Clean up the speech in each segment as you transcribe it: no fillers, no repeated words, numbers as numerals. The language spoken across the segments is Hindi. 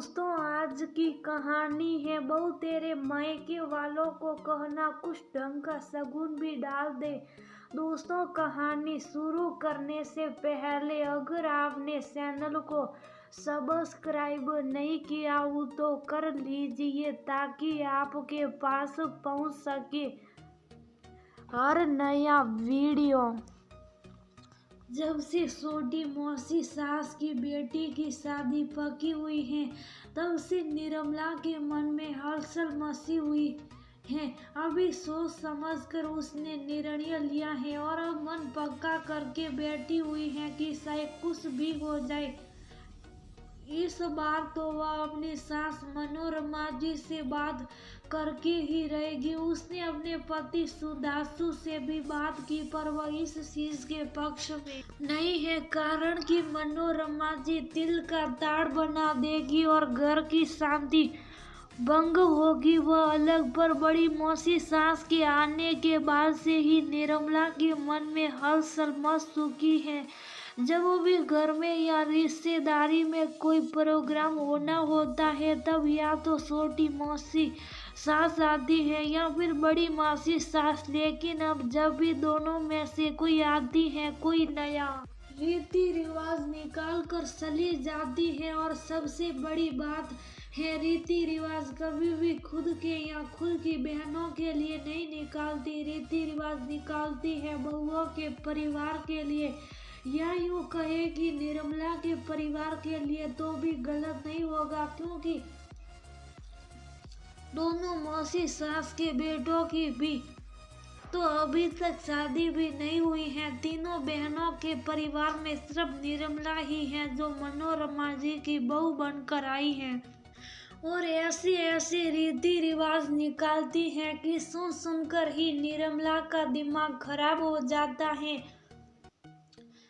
दोस्तों, आज की कहानी है बहू तेरे मायके वालों को कहना कुछ ढंग का शगुन भी डाल दे। दोस्तों, कहानी शुरू करने से पहले अगर आपने चैनल को सब्सक्राइब नहीं किया हो तो कर लीजिए ताकि आपके पास पहुंच सके हर नया वीडियो। जब से छोटी मौसी सास की बेटी की शादी पकी हुई है तब से निर्मला के मन में हलचल मची हुई है। अभी सोच समझ कर उसने निर्णय लिया है और अब मन पक्का करके बैठी हुई है कि शायद कुछ भी हो जाए, इस बार तो वह अपनी सास मनोरमा जी से बात करके ही रहेगी। उसने अपने पति सुधांशु से भी बात की पर वह इस चीज के पक्ष में नहीं है, कारण कि मनोरमा जी दिल का ताड़ बना देगी और घर की शांति भंग होगी। वह अलग पर बड़ी मौसी सास के आने के बाद से ही निर्मला के मन में हलचल मच चुकी है। जब भी घर में या रिश्तेदारी में कोई प्रोग्राम होना होता है तब या तो छोटी मौसी सास आती है या फिर बड़ी मौसी सास, लेकिन अब जब भी दोनों में से कोई आती है कोई नया रीति रिवाज निकाल कर चली जाती है। और सबसे बड़ी बात है, रीति रिवाज कभी भी खुद के या खुद की बहनों के लिए नहीं निकालती, रीति रिवाज निकालती है बहुओं के परिवार के लिए, या यूँ कहे कि निर्मला के परिवार के लिए। तो भी गलत नहीं होगा क्योंकि दोनों मौसी सास के बेटों की भी तो अभी तक शादी भी नहीं हुई है। तीनों बहनों के परिवार में सिर्फ निर्मला ही है जो मनोरमा जी की बहू बनकर आई है और ऐसे ऐसे रीति रिवाज निकालती है कि सुन सुनकर ही निर्मला का दिमाग खराब हो जाता है।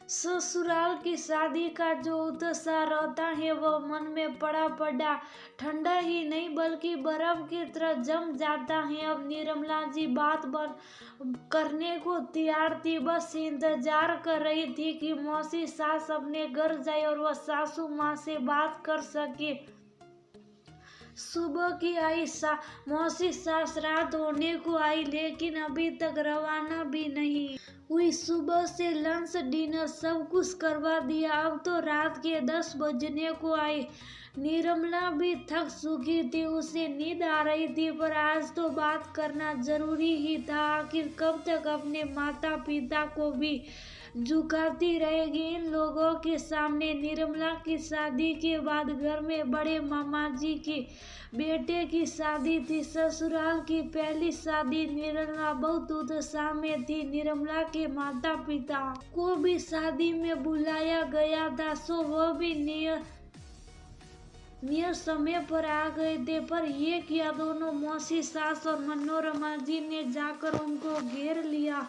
ससुराल की शादी का जो उत्साह रहता है वह मन में पड़ा पड़ा ठंडा ही नहीं बल्कि बर्फ की तरह जम जाता है। अब निर्मला जी बात करने को तैयार थी, बस इंतजार कर रही थी कि मौसी सास अपने घर जाए और वह सासू माँ से बात कर सके। सुबह की आई मौसी सास रात होने को आई लेकिन अभी तक रवाना भी नहीं हुई। सुबह से लंच डिनर सब कुछ करवा दिया, अब तो रात के 10 बजने को आई। निर्मला भी थक चुकी थी, उसे नींद आ रही थी पर आज तो बात करना जरूरी ही था। आखिर कब तक अपने माता पिता को भी झुकाती रहेगी इन लोगों के सामने। निर्मला की शादी के बाद घर में बड़े मामा जी के बेटे की शादी थी, ससुराल की पहली शादी। निर्मला बहुत उत्साह में थी, निर्मला के माता पिता को भी शादी में बुलाया गया था, सो वह भी नियत समय पर आ गए थे। पर ये किया, दोनों मौसी सास और मनोरमा जी ने जाकर उनको घेर लिया।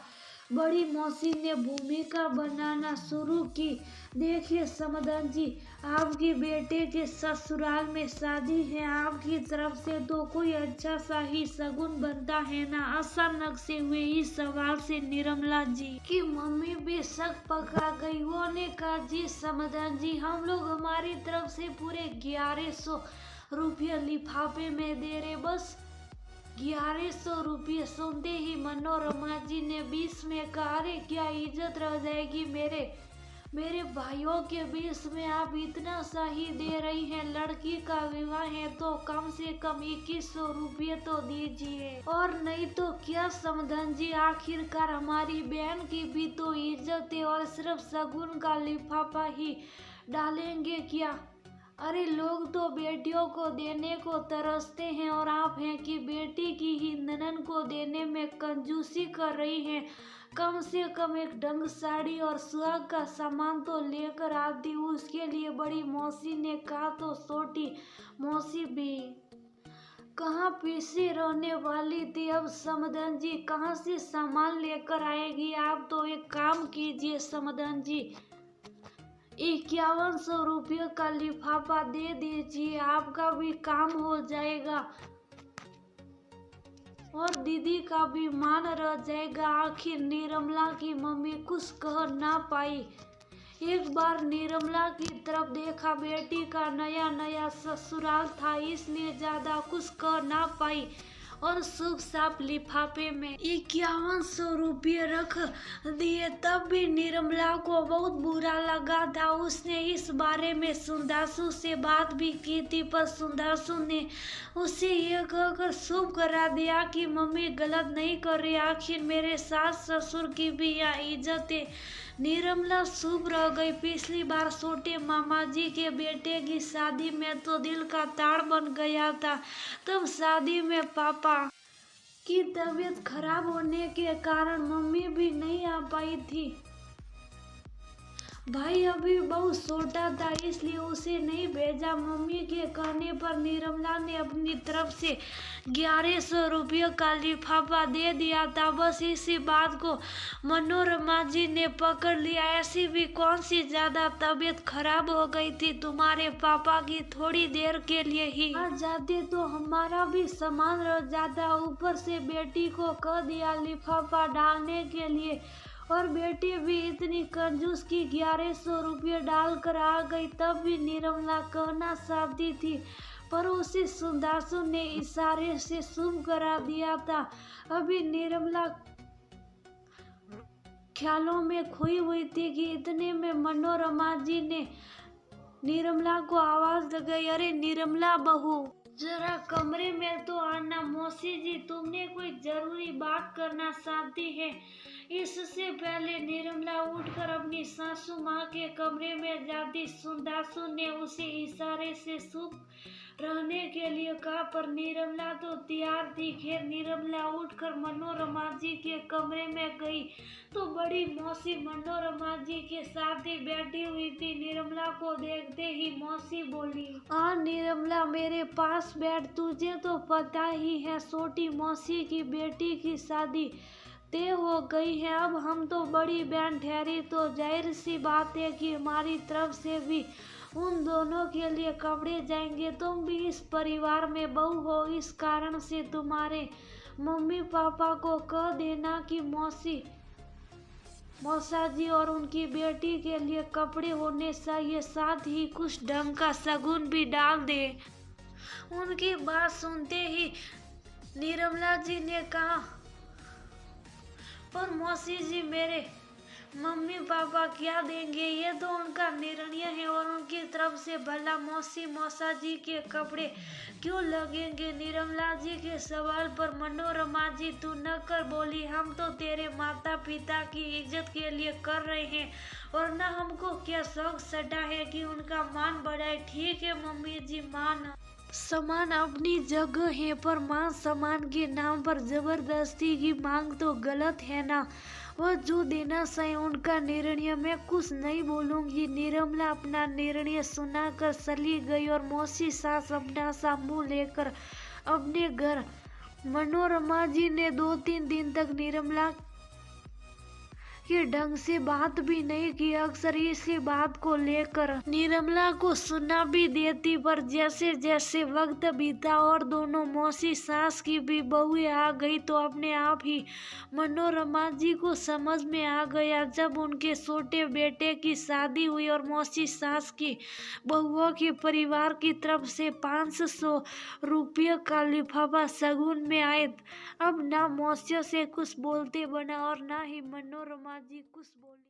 बड़ी मौसी ने भूमिका बनाना शुरू की। देखिए समधन जी, आपके बेटे के ससुराल में शादी है, आपकी तरफ से तो कोई अच्छा सा ही शगुन बनता है ना। अचानक से हुए इस सवाल से निर्मला जी की मम्मी भी शक पका गई। वो ने कहा, जी समधन जी, हम लोग हमारी तरफ से पूरे 1100 रुपये लिफाफे में दे रहे। बस 1100 रुपये सुनते ही मनोरमा जी ने बीच में कहा, अरे क्या इज्जत रह जाएगी मेरे भाइयों के बीच में आप इतना सा ही दे रही हैं। लड़की का विवाह है तो कम से कम 2100 रुपये तो दीजिए, और नहीं तो क्या समधन जी, आखिरकार हमारी बहन की भी तो इज्जत है और सिर्फ शगुन का लिफाफा ही डालेंगे क्या। अरे लोग तो बेटियों को देने को तरसते हैं और आप हैं कि बेटी की ही ननद को देने में कंजूसी कर रही हैं। कम से कम एक ढंग साड़ी और सुहाग का सामान तो लेकर आती। उसके लिए बड़ी मौसी ने कहा तो छोटी मौसी भी कहाँ पीछे रहने वाली थी। अब समधन जी कहाँ से सामान लेकर आएगी। आप तो एक काम कीजिए समधन जी, 5100 रुपये का लिफाफा दे दीजिए, आपका भी काम हो जाएगा और दीदी का भी मान रह जाएगा। आखिर निर्मला की मम्मी कुछ कह ना पाई। एक बार निर्मला की तरफ देखा। बेटी का नया नया ससुराल था, इसलिए ज्यादा कुछ कह ना पाई और शुभ साफ लिफाफे में 5100 रुपये रख दिए। तब भी निर्मला को बहुत बुरा लगा था। उसने इस बारे में सुंदासु से बात भी की थी, पर सुंदासु ने उसे ये कहकर शुभ करा दिया कि मम्मी गलत नहीं कर रही, आखिर मेरे सास ससुर की भी यहाँ इज्जत है। निर्मला शुभ रह गई। पिछली बार छोटे मामा जी के बेटे की शादी में तो दिल का ताड़ बन गया था। तब शादी में पापा की तबीयत खराब होने के कारण मम्मी भी नहीं आ पाई थी। भाई अभी बहुत छोटा था, इसलिए उसे नहीं भेजा। मम्मी के कहने पर निर्मला ने अपनी तरफ से 1100 रुपये का लिफाफा दे दिया था। बस इसी बात को मनोरमा जी ने पकड़ लिया। ऐसी भी कौन सी ज्यादा तबीयत खराब हो गई थी तुम्हारे पापा की, थोड़ी देर के लिए ही आ जाते तो हमारा भी सामान रह जाता। ऊपर से बेटी को कह दिया लिफाफा डालने के लिए, और बेटी भी इतनी कंजूस की 1100 रुपये डाल कर आ गई। तब भी निर्मला कहना चाहती थी, पर उसे सुंदासु ने इशारे से शुभ करा दिया था। अभी निर्मला ख्यालों में खोई हुई थी कि इतने में मनोरमा जी ने निर्मला को आवाज लगाई, अरे निर्मला बहू जरा कमरे में तो आना। मौसी जी तुमने कोई जरूरी बात करना चाहती है। इससे पहले निर्मला उठकर अपनी सासू माँ के कमरे में जाती। सुंदासु ने उसे इशारे से चुप रहने के लिए कहा, पर निर्मला तो तैयार थी। खैर निर्मला उठकर मनोरमा जी के कमरे में गई तो बड़ी मौसी मनोरमा जी के साथ ही बैठी हुई थी। निर्मला को देखते ही मौसी बोली, हाँ निर्मला मेरे पास बैठ। तुझे तो पता ही है छोटी मौसी की बेटी की शादी तय हो गई है। अब हम तो बड़ी बहन ठहरी, तो जाहिर सी बात है कि हमारी तरफ से भी उन दोनों के लिए कपड़े जाएंगे। तुम भी इस परिवार में बहू हो, इस कारण से तुम्हारे मम्मी पापा को कह देना कि मौसा जी और उनकी बेटी के लिए कपड़े होने चाहिए, साथ ही कुछ ढंग का शगुन भी डाल दे। उनकी बात सुनते ही निर्मला जी ने कहा, पर मौसी जी मेरे मम्मी पापा क्या देंगे, ये तो उनका निर्णय है और उनकी तरफ से भला मौसा जी के कपड़े क्यों लगेंगे। निर्मला जी के सवाल पर मनोरमा जी तू न कर बोली, हम तो तेरे माता पिता की इज्जत के लिए कर रहे हैं और न हमको क्या शौक सटा है कि उनका मान बढ़ाए। ठीक है मम्मी जी, मान सम्मान अपनी जगह है, पर मान सम्मान के नाम पर जबरदस्ती की मांग तो गलत है ना। वह जो देना चाहे उनका निर्णय, मैं कुछ नहीं बोलूंगी। निर्मला अपना निर्णय सुनाकर चली गई और मौसी सास अपना सा मुंह लेकर अपने घर। मनोरमा जी ने 2-3 दिन तक निर्मला के ढंग से बात भी नहीं की। अक्सर इसी बात को लेकर निर्मला को सुना भी देती, पर जैसे जैसे वक्त बीता और दोनों मौसी सास की भी बहुएं आ गई तो अपने आप ही मनोरमा जी को समझ में आ गया। जब उनके छोटे बेटे की शादी हुई और मौसी सास की बहुओं के परिवार की तरफ से 500 रुपये का लिफाफा शगुन में आए, अब ना मौसियों से कुछ बोलते बना और ना ही मनोरमा जी कुछ बोली।